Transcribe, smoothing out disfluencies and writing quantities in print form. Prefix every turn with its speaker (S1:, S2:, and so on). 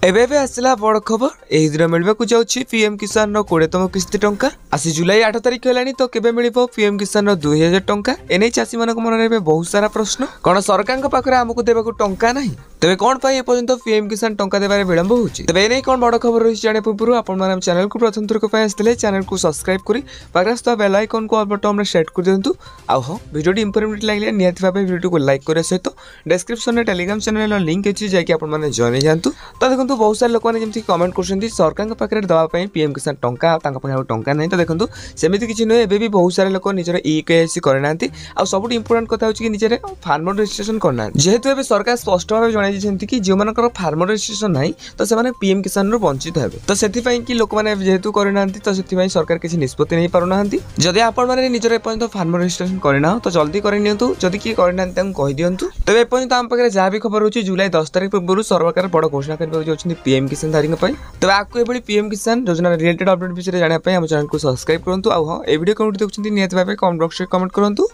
S1: एबे आसला बड़ खबर एही दिन मिलवाक जाउछि पीएम किसान रो 20तम किस्ती टंका आसी जुलाई 8 तारिख हेलानी तो केबे मिलिबो पीएम किसान रो 2000 टंका एनै चासी मानक मन रे बहुत सारा प्रश्न कोन सरकार को पाखरे हमकु देबाकू टंका नाही तबे कोन पई ए पर्यंत पीएम किसान टंका देबारे विलंब होछि तबे एनै कोन बड़ खबर रहि जाने पूर्व आपन माने चैनल को प्रथम थर को पय आस्तले चैनल को सब्सक्राइब करी पाखरे बेल आइकन को ऑल बटन में सेट कर दियंतु आ हो वीडियो टी इंफॉर्मेटिव लागले नियत भाबे वीडियो को लाइक करे सहित डिस्क्रिप्शन में टेलीग्राम चैनल रो लिंक अछि जे कि आपन माने जॉइन जानतु तो देखंतु बहुत सारे लोक माने जेमति कमेंट करछन्ती सरकार पाखरे दवा पई पीएम किसान टंका तांका पाखरे टंका नै तो देखंतु सेमिति किछि नै एबे भी बहुत सारे लोक निजर ईकेएससी करनांती आ सबुट इंपोर्टेंट कथा होछि कि निजर फार्मर रजिस्ट्रेशन करना जेहेतु एबे सरकार स्पष्ट भाबे जणाइ जेंति कि जे मानकर फार्मर रजिस्ट्रेशन नै तो से माने पीएम किसान रो वंचित हेबे तो सेति पई कि लोक माने जेहेतु करनांती तो सेति पई सरकार किछि निष्पत्ति नै पारुनांती जदि आपन माने निजर एपन तो फार्मर रजिस्ट्रेशन करना तो जल्दी करि नियंतु जदि कि करनांती तां कहि दियंतु तबे एपन तो हम पाखरे जा भी खबर होछि जुलाई 10 तारिख पूर्व सरकार बड़ घोषणा करबा जोछि पीएम किसान धारी पई तबे आपको एबडी पीएम किसान योजना रिलेटेड अपडेट विषय जानिया पई हम चैनल को सब्सक्राइब करंतु आ हां ए वीडियो कोन देखुछन्ती नियत भाबे कमेंट बॉक्स रे कमेंट करंतु।